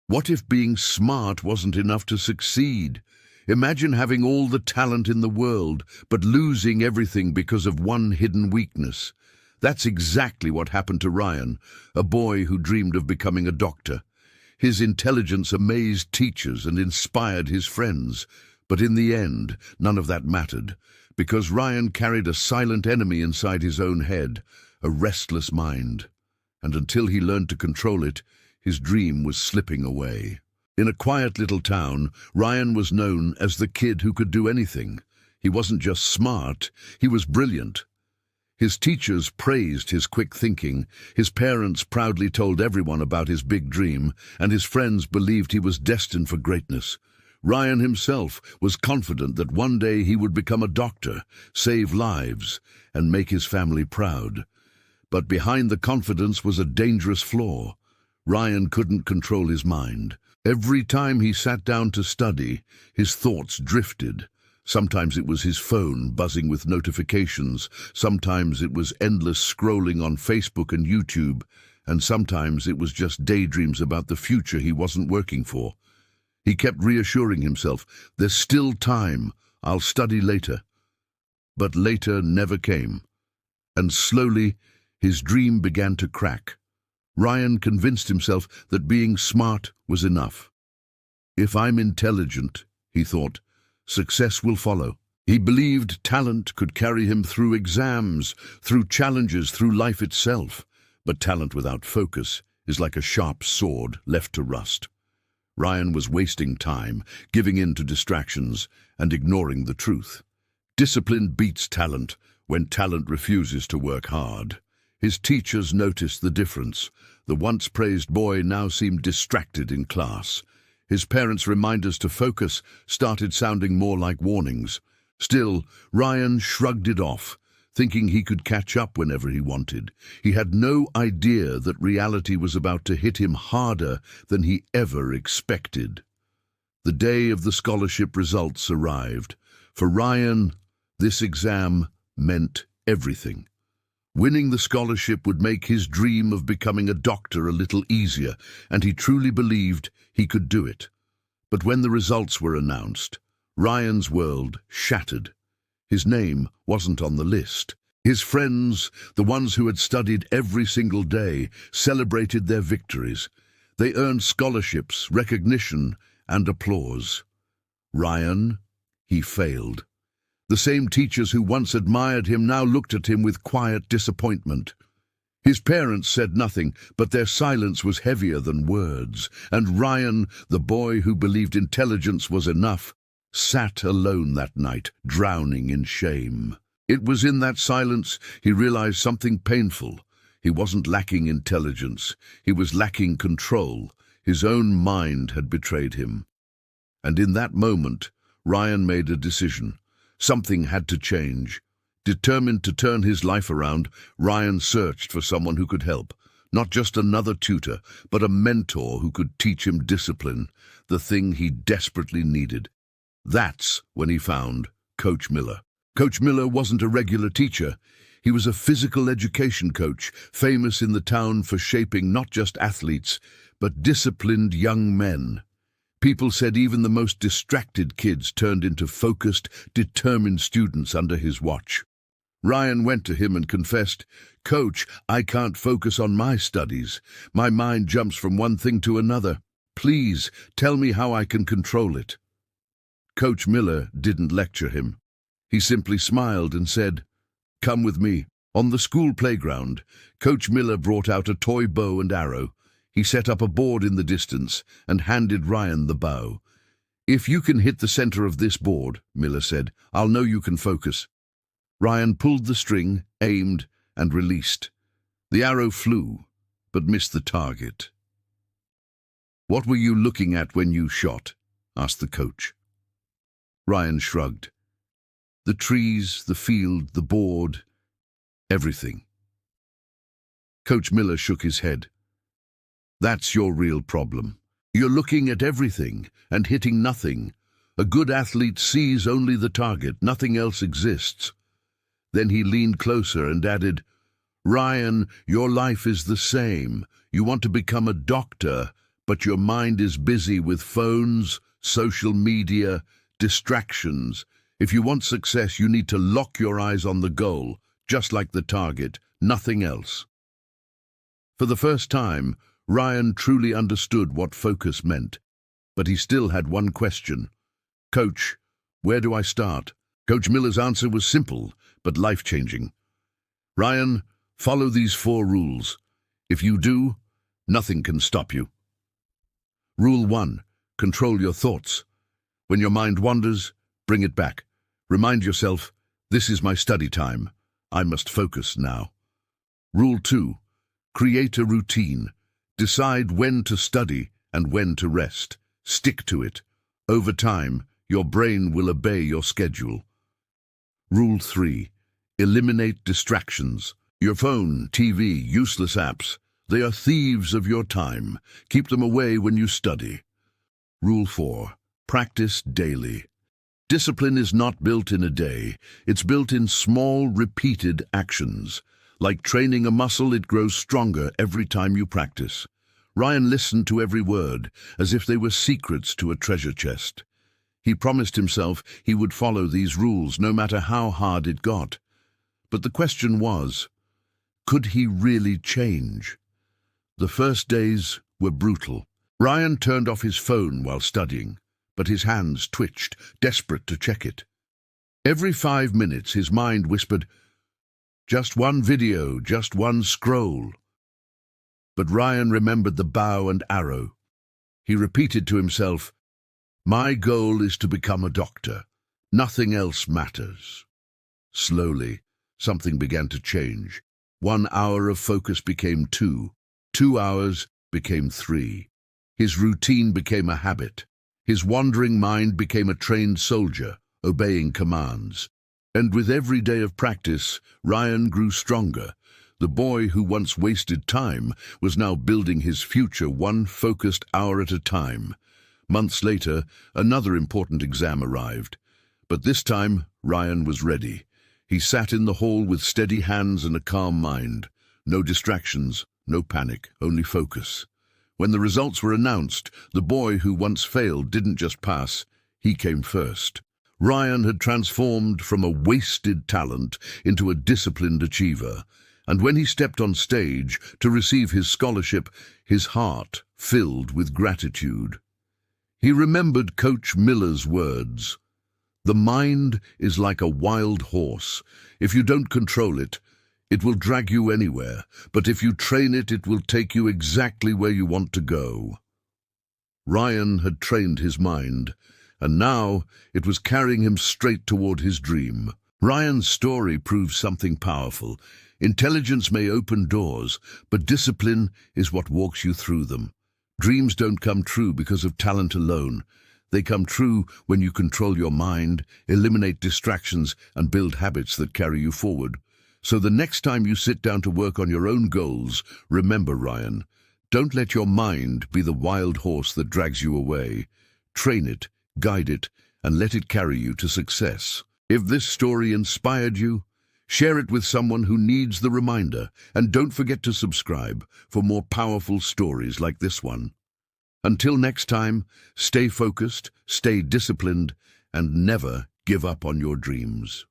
What if being smart wasn't enough to succeed? Imagine having all the talent in the world, but losing everything because of one hidden weakness. That's exactly what happened to Ryan, a boy who dreamed of becoming a doctor. His intelligence amazed teachers and inspired his friends. But in the end, none of that mattered, because Ryan carried a silent enemy inside his own head, a restless mind. And until he learned to control it, his dream was slipping away. In a quiet little town, Ryan was known as the kid who could do anything. He wasn't just smart, he was brilliant. His teachers praised his quick thinking, his parents proudly told everyone about his big dream, and his friends believed he was destined for greatness. Ryan himself was confident that one day he would become a doctor, save lives, and make his family proud. But behind the confidence was a dangerous flaw. Ryan couldn't control his mind. Every time he sat down to study, his thoughts drifted. Sometimes it was his phone buzzing with notifications, sometimes it was endless scrolling on Facebook and YouTube, and sometimes it was just daydreams about the future he wasn't working for. He kept reassuring himself, "There's still time, I'll study later." But later never came, and slowly his dream began to crack. Ryan convinced himself that being smart was enough. If I'm intelligent, he thought, success will follow. He believed talent could carry him through exams, through challenges, through life itself. But talent without focus is like a sharp sword left to rust. Ryan was wasting time, giving in to distractions, and ignoring the truth. Discipline beats talent when talent refuses to work hard. His teachers noticed the difference. The once praised boy now seemed distracted in class. His parents' reminders to focus started sounding more like warnings. Still, Ryan shrugged it off, thinking he could catch up whenever he wanted. He had no idea that reality was about to hit him harder than he ever expected. The day of the scholarship results arrived. For Ryan, this exam meant everything. Winning the scholarship would make his dream of becoming a doctor a little easier, and he truly believed he could do it. But when the results were announced, Ryan's world shattered. His name wasn't on the list. His friends, the ones who had studied every single day, celebrated their victories. They earned scholarships, recognition, and applause. Ryan, he failed. The same teachers who once admired him now looked at him with quiet disappointment. His parents said nothing, but their silence was heavier than words, and Ryan, the boy who believed intelligence was enough, sat alone that night, drowning in shame. It was in that silence he realized something painful. He wasn't lacking intelligence, he was lacking control. His own mind had betrayed him. And in that moment, Ryan made a decision. Something had to change. Determined to turn his life around, Ryan searched for someone who could help. Not just another tutor, but a mentor who could teach him discipline, the thing he desperately needed. That's when he found Coach Miller. Coach Miller wasn't a regular teacher. He was a physical education coach, famous in the town for shaping not just athletes, but disciplined young men. People said even the most distracted kids turned into focused, determined students under his watch. Ryan went to him and confessed, "Coach, I can't focus on my studies. My mind jumps from one thing to another. Please, tell me how I can control it." Coach Miller didn't lecture him. He simply smiled and said, "Come with me." On the school playground, Coach Miller brought out a toy bow and arrow. He set up a board in the distance and handed Ryan the bow. "If you can hit the center of this board," Miller said, "I'll know you can focus." Ryan pulled the string, aimed, and released. The arrow flew, but missed the target. "What were you looking at when you shot?" asked the coach. Ryan shrugged. "The trees, the field, the board, everything." Coach Miller shook his head. "That's your real problem. You're looking at everything and hitting nothing. A good athlete sees only the target, nothing else exists." Then he leaned closer and added, "Ryan, your life is the same. You want to become a doctor, but your mind is busy with phones, social media, distractions. If you want success, you need to lock your eyes on the goal, just like the target, nothing else. For the first time, Ryan truly understood what focus meant, but he still had one question. Coach, where do I start? Coach Miller's answer was simple, but life-changing. Ryan, follow these 4 rules. If you do, nothing can stop you. Rule 1. Control your thoughts. When your mind wanders, bring it back. Remind yourself, this is my study time. I must focus now. Rule 2. Create a routine. Decide when to study and when to rest. Stick to it. Over time, your brain will obey your schedule. Rule 3. Eliminate distractions. Your phone, TV, useless apps, they are thieves of your time. Keep them away when you study. Rule 4. Practice daily. Discipline is not built in a day. It's built in small, repeated actions. Like training a muscle, it grows stronger every time you practice. Ryan listened to every word, as if they were secrets to a treasure chest. He promised himself he would follow these rules no matter how hard it got. But the question was, could he really change? The first days were brutal. Ryan turned off his phone while studying, but his hands twitched, desperate to check it. Every 5 minutes his mind whispered, just one video, just one scroll. But Ryan remembered the bow and arrow. He repeated to himself, my goal is to become a doctor. Nothing else matters. Slowly, something began to change. 1 hour of focus became 2. 2 hours became 3. His routine became a habit. His wandering mind became a trained soldier, obeying commands. And with every day of practice, Ryan grew stronger. The boy who once wasted time was now building his future 1 focused hour at a time. Months later, another important exam arrived. But this time, Ryan was ready. He sat in the hall with steady hands and a calm mind. No distractions, no panic, only focus. When the results were announced, the boy who once failed didn't just pass, he came first. Ryan had transformed from a wasted talent into a disciplined achiever, and when he stepped on stage to receive his scholarship, his heart filled with gratitude. He remembered Coach Miller's words, "The mind is like a wild horse. If you don't control it, it will drag you anywhere, but if you train it, it will take you exactly where you want to go." Ryan had trained his mind, and now it was carrying him straight toward his dream. Ryan's story proves something powerful. Intelligence may open doors, but discipline is what walks you through them. Dreams don't come true because of talent alone. They come true when you control your mind, eliminate distractions, and build habits that carry you forward. So the next time you sit down to work on your own goals, remember, Ryan, don't let your mind be the wild horse that drags you away. Train it, guide it, and let it carry you to success. If this story inspired you, share it with someone who needs the reminder, and don't forget to subscribe for more powerful stories like this one. Until next time, stay focused, stay disciplined, and never give up on your dreams.